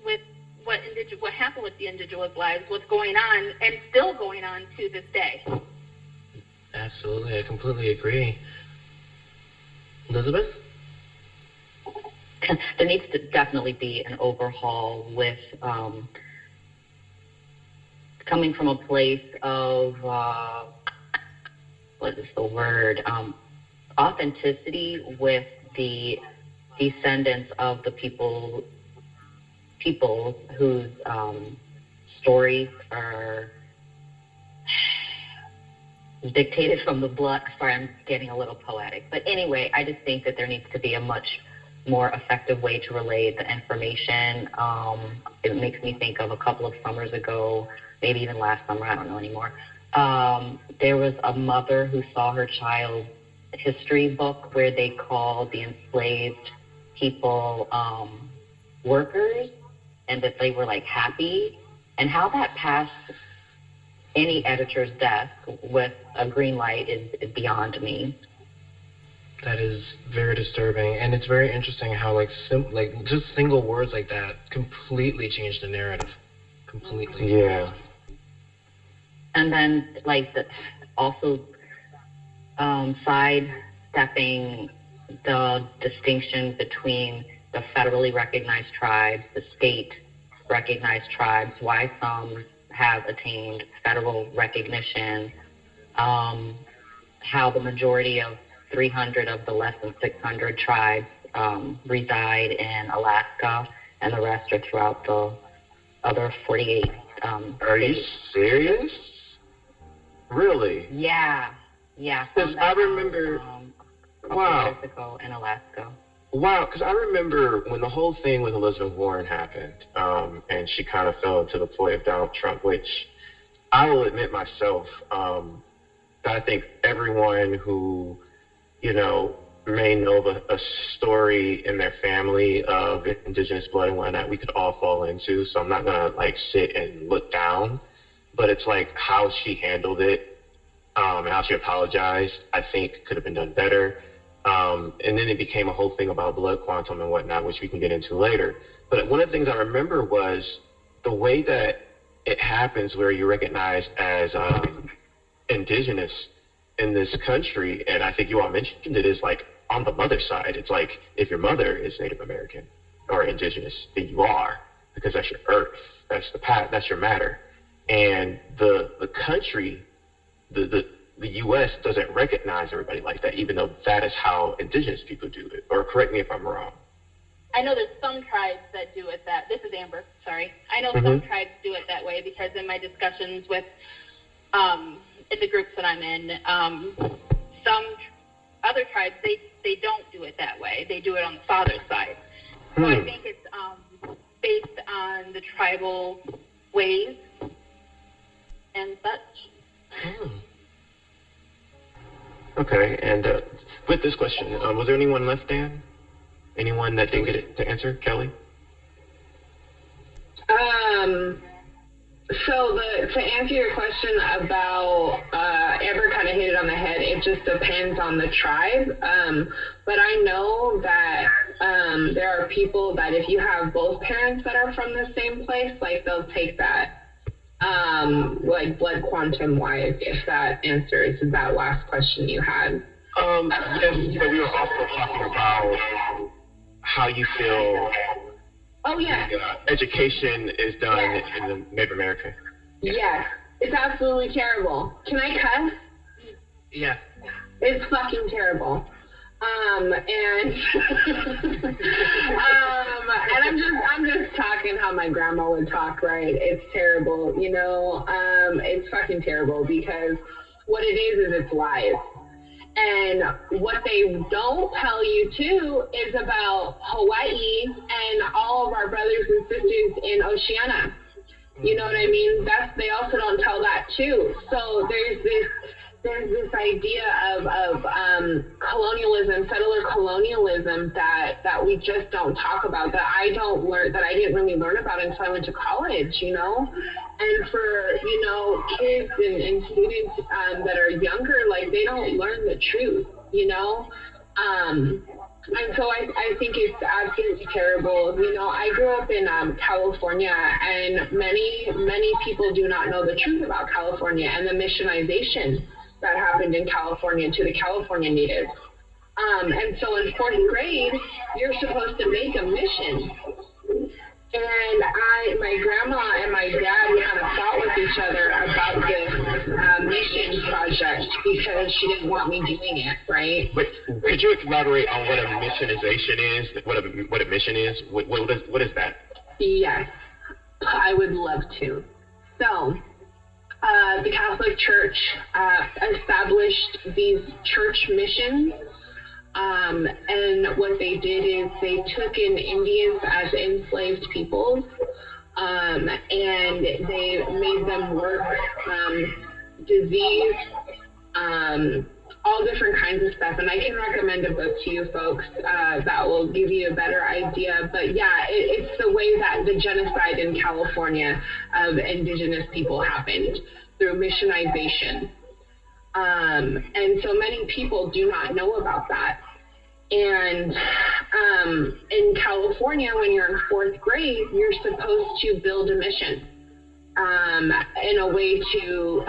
D: with what happened with the Indigenous lives, what's going on, and still going on to this day.
A: Absolutely, I completely agree. Elizabeth?
F: There needs to definitely be an overhaul with coming from a place of, what is the word, authenticity with the descendants of the people whose stories are dictated from the blood. Sorry, I'm getting a little poetic. But anyway, I just think that there needs to be a much more effective way to relay the information. It makes me think of a couple of summers ago, maybe even last summer, I don't know anymore. There was a mother who saw her child's history book where they called the enslaved people workers, and that they were happy, and how that passed any editor's desk with a green light is beyond me.
A: That is very disturbing, and it's very interesting how just single words like that completely change the narrative. Completely.
E: Yeah.
F: And then also sidestepping the distinction between the federally recognized tribes, the state recognized tribes, why some have attained federal recognition, how the majority of 300 of the less than 600 tribes reside in Alaska, and the rest are throughout the other 48
E: Are you serious? Really?
F: Yeah.
E: Because I remember,
F: wow. Years ago in Alaska.
E: Wow, because I remember when the whole thing with Elizabeth Warren happened, and she kind of fell into the ploy of Donald Trump, which I will admit myself, that I think everyone who, may know of a story in their family of Indigenous blood and whatnot, we could all fall into. So I'm not going to sit and look down, but it's how she handled it, and how she apologized, I think could have been done better. And then it became a whole thing about blood quantum and whatnot, which we can get into later. But one of the things I remember was the way that it happens where you're recognized as Indigenous in this country, and I think you all mentioned it, is on the mother side. It's if your mother is Native American or Indigenous, then you are, because that's your earth, that's the path, that's your matter. And the country, the U.S. doesn't recognize everybody like that, even though that is how Indigenous people do it. Or correct me if I'm wrong.
D: I know there's some tribes that do it this is Amber, sorry. I know some tribes do it that way because in my discussions with in the groups that I'm in, some other tribes, they don't do it that way. They do it on the father's side. So I think it's based on the tribal ways and such.
G: Okay, and with this question, was there anyone left, Dan? Anyone that didn't get it to answer? Kelly?
C: So to answer your question about Amber kind of hit it on the head. It just depends on the tribe. But I know that there are people that if you have both parents that are from the same place, like they'll take that, like blood quantum wise, if that answers that last question you had.
G: Yes, but we were also talking about how you feel.
C: Oh, yeah.
G: Education is done in the Native American.
C: Yes. It's absolutely terrible. Can I cuss?
A: Yeah.
C: It's fucking terrible. And I'm just talking how my grandma would talk, right? It's terrible, you know. It's fucking terrible because what it is it's lies. And what they don't tell you, too, is about Hawaii and all of our brothers and sisters in Oceania. You know what I mean? They also don't tell that, too. So there's this idea of colonialism, settler colonialism that we just don't talk about, that I didn't really learn about until I went to college, you know? And for, you know, kids and students that are younger, like, they don't learn the truth, you know? And so I think it's absolutely terrible. You know, I grew up in California, and many people do not know the truth about California and the missionization that happened in California to the California natives. And so in 4th grade, you're supposed to make a mission. And my grandma and my dad kind of fought with each other about this mission project because she didn't want me doing it, right?
G: But could you elaborate on what a missionization is? What a mission is? What is that?
C: Yes, I would love to. So, the Catholic Church established these church missions. And what they did is they took in Indians as enslaved peoples, and they made them work disease, all different kinds of stuff. And I can recommend a book to you folks that will give you a better idea. But yeah, it's the way that the genocide in California of indigenous people happened, through missionization. And so many people do not know about that. And in California, when you're in 4th grade, you're supposed to build a mission in a way to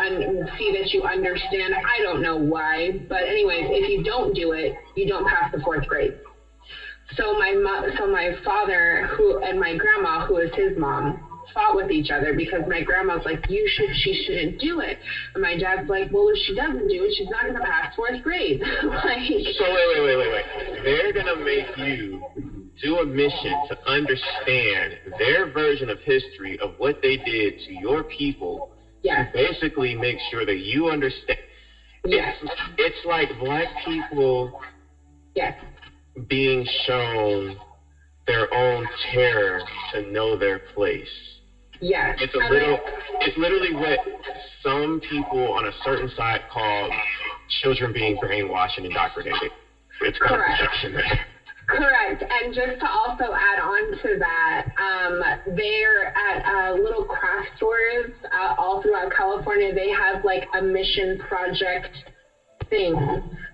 C: see that you understand. I don't know why, but anyways, if you don't do it, you don't pass the 4th grade. So my father and my grandma, who is his mom, fought with each other because my grandma's like, she shouldn't do it. And my dad's like, well, if she doesn't do it, she's not going to pass 4th grade. Like,
G: so wait. They're going to make you do a mission to understand their version of history of what they did to your people.
C: Yes.
G: To basically make sure that you understand.
C: Yes.
G: It's like Black people being shown their own terror to know their place.
C: Yes.
G: It's literally what some people on a certain side call children being brainwashed and indoctrinated. It's kind of perception there.
C: Correct. And just to also add on to that, they're at little craft stores all throughout California. They have like a mission project thing.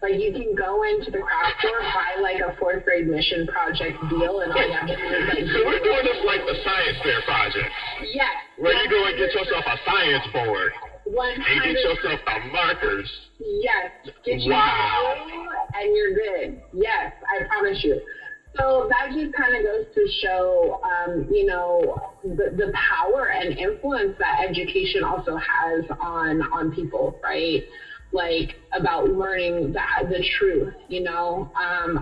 C: Like, you can go into the craft store, buy like a 4th grade mission project deal, and all you have to do is like.
G: So we're doing this like the science fair project.
C: Yes.
G: Where you go and get yourself a science board.
C: 100%.
G: And get yourself the markers.
C: Yes. Get you some, and you're good. Yes, I promise you. So that just kind of goes to show, you know, the power and influence that education also has on people, right? like about learning the truth, you know,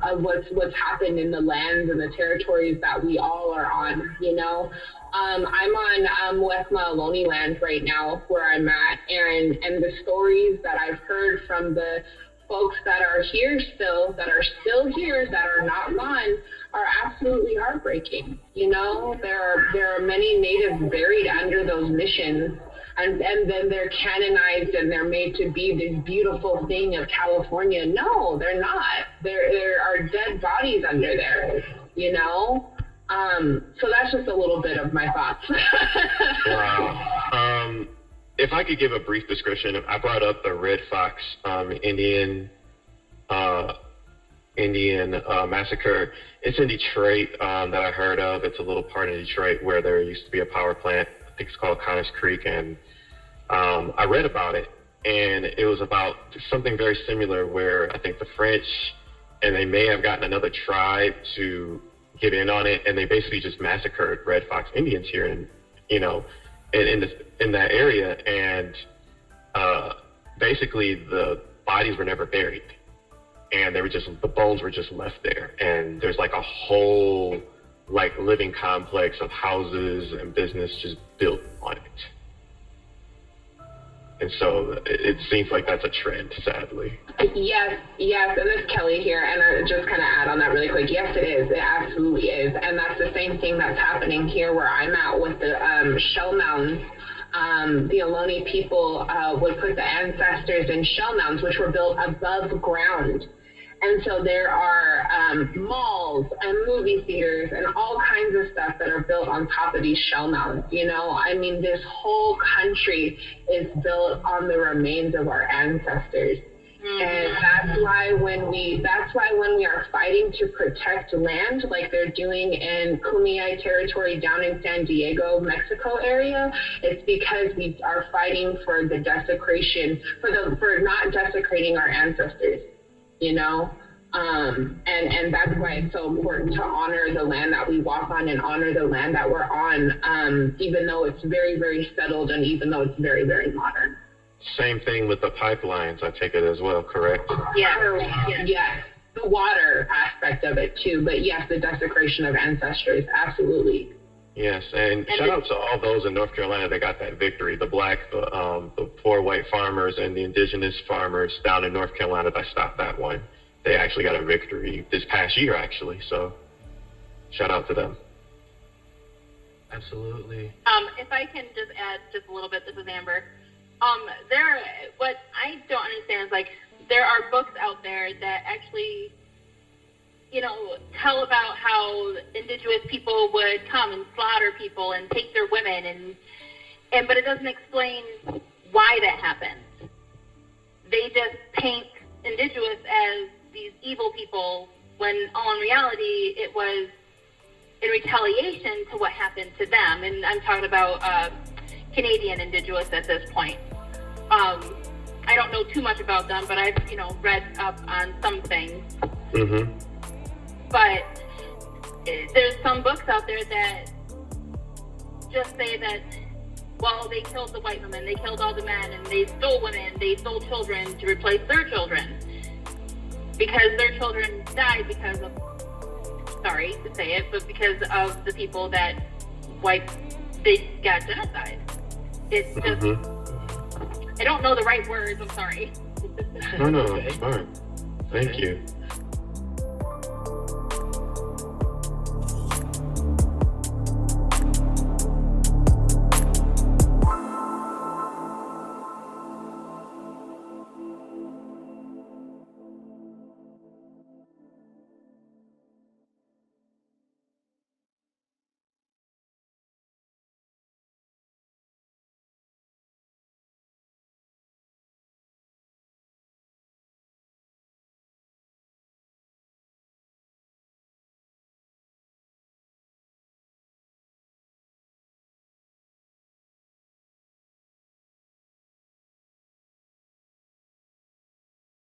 C: of what's happened in the lands and the territories that we all are on, you know. I'm on West Maloney land right now where I'm at, and the stories that I've heard from the folks that are here still, that are still here, that are not gone, are absolutely heartbreaking. You know, there are many natives buried under those missions, and then they're canonized and they're made to be this beautiful thing of California. No, they're not. There are dead bodies under there, you know? So that's just a little bit of my thoughts.
G: Wow. If I could give a brief description, I brought up the Red Fox Indian massacre. It's in Detroit that I heard of. It's a little part of Detroit where there used to be a power plant. I think it's called Connors Creek, and I read about it, and it was about something very similar where I think the French, and they may have gotten another tribe to get in on it, and they basically just massacred Red Fox Indians here, and you know, in that area, and basically the bodies were never buried, and the bones were just left there, and there's like a whole like living complex of houses and business just built on it. And so it seems like that's a trend, sadly.
C: Yes, and it's Kelly here, and I just kind of add on that really quick. Yes, it is. It absolutely is. And that's the same thing that's happening here where I'm at with the shell mounds. The Ohlone people would put the ancestors in shell mounds, which were built above ground. And so there are malls and movie theaters and all kinds of stuff that are built on top of these shell mounds. You know, I mean, this whole country is built on the remains of our ancestors. And that's why when we are fighting to protect land, like they're doing in Kumeyaay territory down in San Diego, Mexico area, it's because we are fighting for the desecration, for not desecrating our ancestors, you know? And that's why it's so important to honor the land that we walk on and honor the land that we're on, even though it's very, very settled and even though it's very, very modern.
G: Same thing with the pipelines, I take it as well, correct?
C: Yes. The water aspect of it too, but yes, the desecration of ancestors, absolutely.
G: Yes, and shout out to all those in North Carolina that got that victory, the poor white farmers and the indigenous farmers down in North Carolina that stopped that one. They actually got a victory this past year, actually, so shout out to them.
A: Absolutely.
D: If I can just add just a little bit, this is Amber. What I don't understand is, like, there are books out there that actually, you know, tell about how indigenous people would come and slaughter people and take their women, but it doesn't explain why that happened. They just paint indigenous as these evil people when all in reality it was in retaliation to what happened to them. And I'm talking about Canadian indigenous at this point. I don't know too much about them, but I've, you know, read up on some things.
G: Mm-hmm.
D: But there's some books out there that just say that, well, they killed the white women, they killed all the men, and they stole women, they stole children to replace their children. Because their children died because of, sorry to say it, but because of the people that they got genocide. It's just, I don't know the right words, I'm sorry.
G: No, it's fine. Thank you.